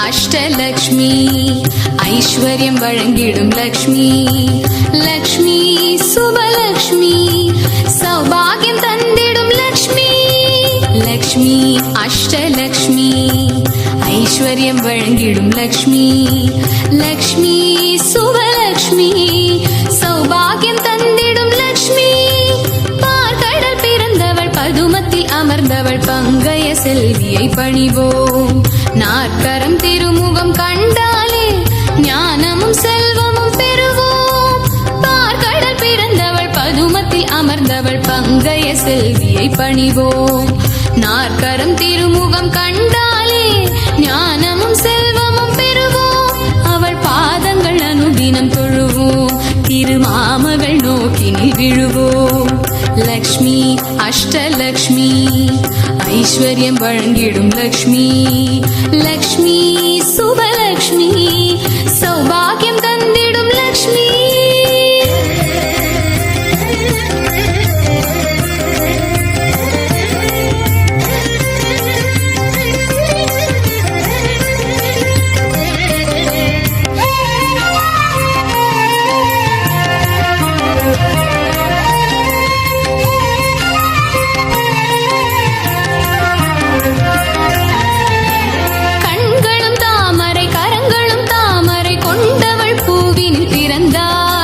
அஷ்டலக்ஷ்மி ஐஸ்வர்யம் வழங்கிடும் லக்ஷ்மி லக்ஷ்மி சுபலக்ஷ்மி சௌபாகியம் தந்திடும் லக்ஷ்மி லக்ஷ்மி அஷ்டலக்ஷ்மி ஐஸ்வர்யம் வழங்கிடும் லக்ஷ்மி லக்ஷ்மி சுபலக்ஷ்மி சௌபாகியம் தந்திடும் லக்ஷ்மி பார்க்கடல் பிறந்தவள் பதுமத்தில் அமர்ந்தவள் பங்கய செல்வியை பணிவோம் நாற்கரம் திருமுகம் கண்டாலே ஞானமும் செல்வமும் பெறுவோம் பார்க்கடல் பிறந்தவள் பதுமத்தில் அமர்ந்தவள் பங்கய செல்வியை பணிவோம் நாற்கரம் திருமுகம் கண்டாலே ஞானமும் செல்வமும் பெறுவோம் அவள் பாதங்கள் அனுதினம் தொழுவோம் திருமாமகள் நோக்கினில் விழுவோம் லக்ஷ்மி அஷ்டலக்ஷ்மி ஐஸ்வர்யம் வழங்கிடும் லக்ஷ்மி லக்ஷ்மி சுபலக்ஷ்மி சௌபாகியம் தந்திடும் லக்ஷ்மி கண்களும் தாமரை கரங்களும் தாமரை கொண்டவள் பூவினில் பிறந்தாள்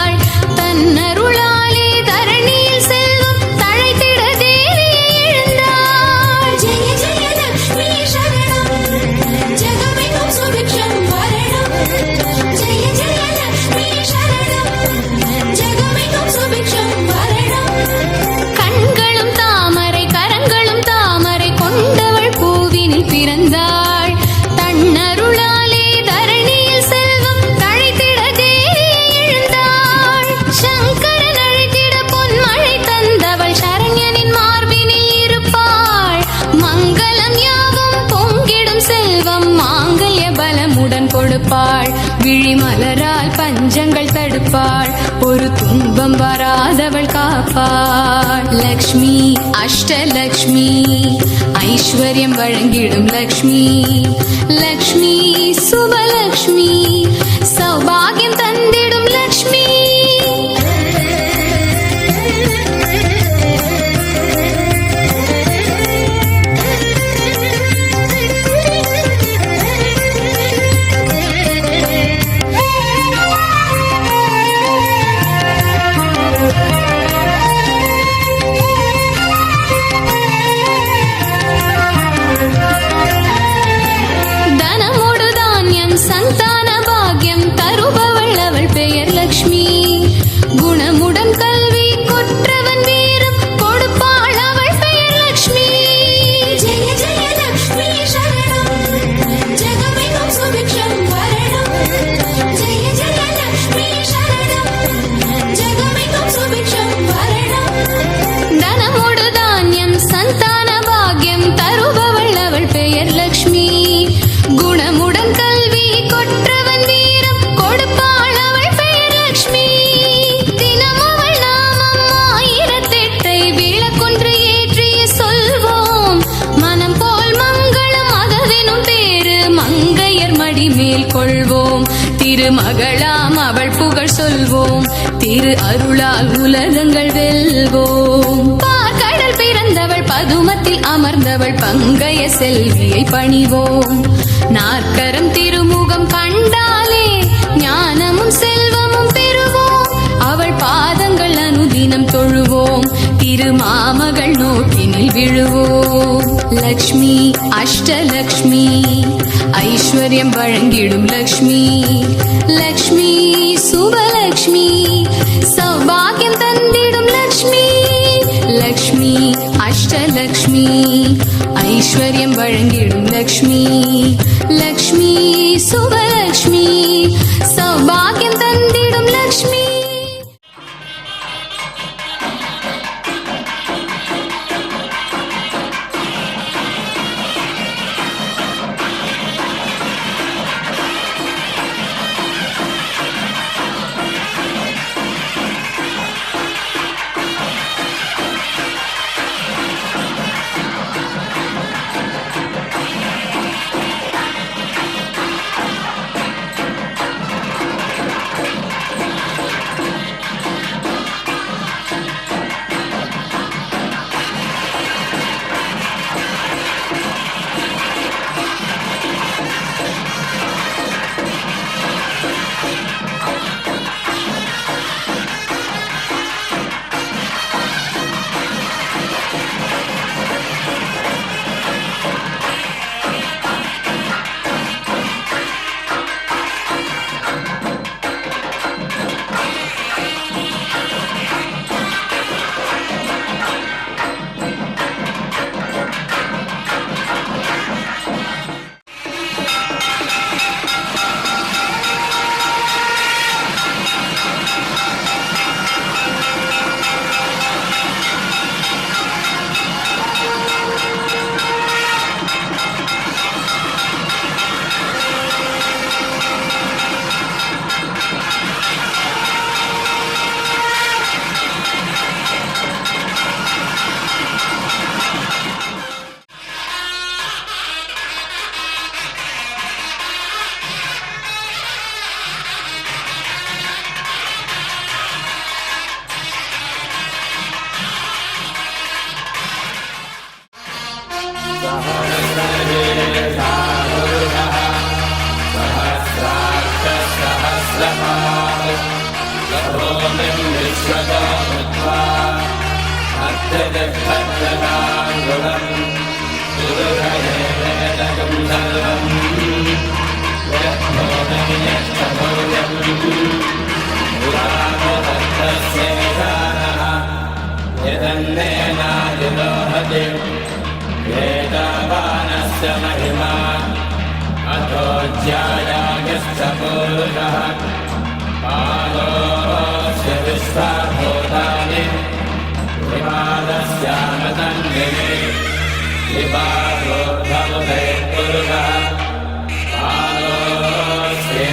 கொடுப்பாள், விழிமலரால் பஞ்சங்கள் தடுப்பாள், ஒரு துன்பம் வராதவள் காப்பாள். லக்ஷ்மி அஷ்டலக்ஷ்மி ஐஸ்வர்யம் வழங்கிடும் லக்ஷ்மி, லக்ஷ்மி சுபலக்ஷ்மி சௌபாகியம் தந்திடும் லக்ஷ்மி. சந்தான பாக்யம் தருபவள் அவள் பெயர் லக்ஷ்மி, குணமுடன் கல்வி கொற்றவன் வீரம் கொடுப்பாள் அவள் பெயர் லக்ஷ்மி. ஜெய ஜெய லக்ஷ்மி சரணம் ஜெகமெங்கும் சுபிக்ஷம் வரணம், ஜெய ஜெய லக்ஷ்மி சரணம் ஜெகமெங்கும் சுபிக்ஷம் வரணம். தனமோடு தானியம் சந்தான பாக்யம் தருபவள் அவள் பெயர் லக்ஷ்மி, குணமுடன் கல்வி கொற்றவன் வீரம் கொடுப்பாள் அவள் பெயர் லக்ஷ்மி. தினம் அவள் நாமம் 1008 விளக்கொன்று ஏற்றிய சொல்வோம், மனம் போல் மங்களம் அதவெனும் பேரு மங்கையர் மடி மேல் கொள்வோம். திருமகளாம் அவள் புகழ் சொல்வோம், திரு அருளால் உலகங்கள் வெல்வோம். பார்க்கடல் பிறந்தவள் பதுமத்தில் அமர்ந்தவள் பங்கைய செல்வியை பணிவோம். நாற்கரம் திருமுகம் கண்டாலே ஞானமும் செல்வமும் பெறுவோம், அவள் பாதங்கள் அனுதினம் தொழுவோம், திருமாமகள் நோக்கினில் விழுவோம். லக்ஷ்மி அஷ்டலக்ஷ்மி ஐஸ்வர்யம் வழங்கிடும் லக்ஷ்மி, லக்ஷ்மி சுபலக்ஷ்மி சௌபாகியம் தந்திடும் லக்ஷ்மி. லக்ஷ்மி அஷ்டலக்ஷ்மி ஐஸ்வர்யம் வழங்கிடும் லக்ஷ்மி, லக்ஷ்மி சுபலக்ஷ்மி சௌபாகியம் தந்திடும் லக்ஷ்மி. Shiva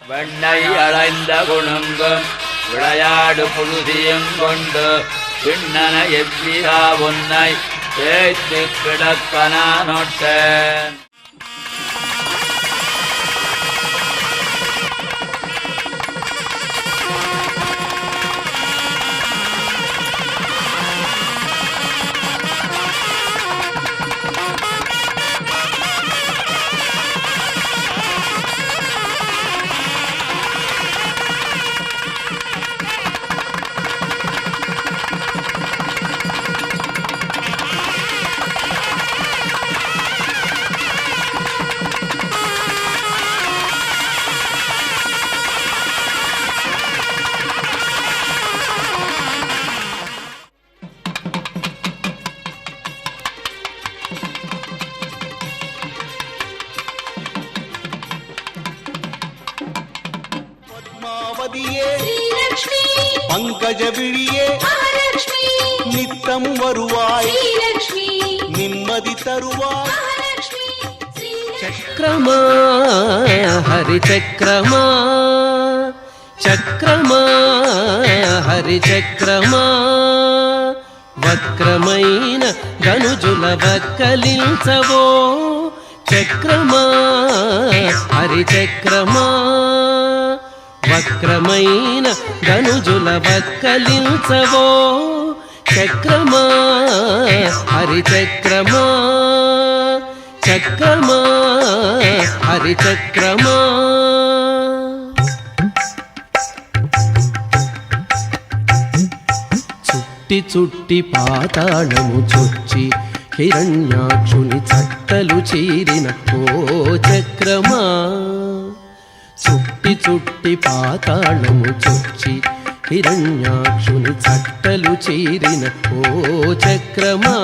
வெண்ணை அளைந்த குணங்கும் விளையாடு புழுதியும் கொண்டு பின்னன எவ்விரா உன்னை ஏத்து கிடக்கனானொட்டேன். பங்கஜ விழியே நித்தம் வருவாய் நிம்மதி தருவாய். చక్రమా హరి చక్రమా చక్రమా హరి చక్రమా వక్రమైన గనుజుల వక్కలించవో చక్రమా హరి చక్రమా వక్రమైన గనుజుల వక్కలించవో చక్రమా హరి చక్రమా చక్రమా హరి చక్రమా. చుట్టి చుట్టి పాతాళము చొచ్చి హిరణ్యాక్షుని చట్టలు చీరిన ఓ చక్రమా. చుట్టి చుట్టి పాతాళము చొచ్చి హిరణ్యాక్షుని చట్టలు చీరిన ఓ చక్రమా.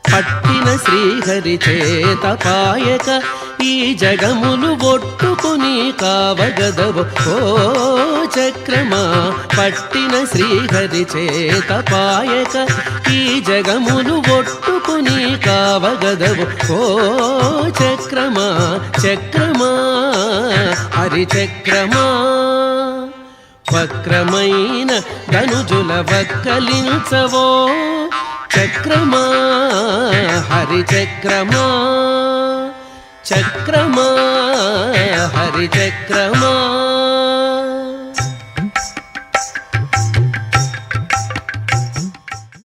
పట్టిన శ్రీహరి చేత పాయక ఈ జగములు ఒట్టుకుని కావగదవు ఓ చక్రమా. పట్టిన శ్రీహరి చేత పాయక ఈ జగములు ఒట్టుకుని కావగదవు ఓ చక్రమా. చక్రమా హరి చక్రమా వక్రమైన ధనుజుల వక్కలించవో చక్రమా హరి చక్రమా. చక్రమా హరి చక్రమా.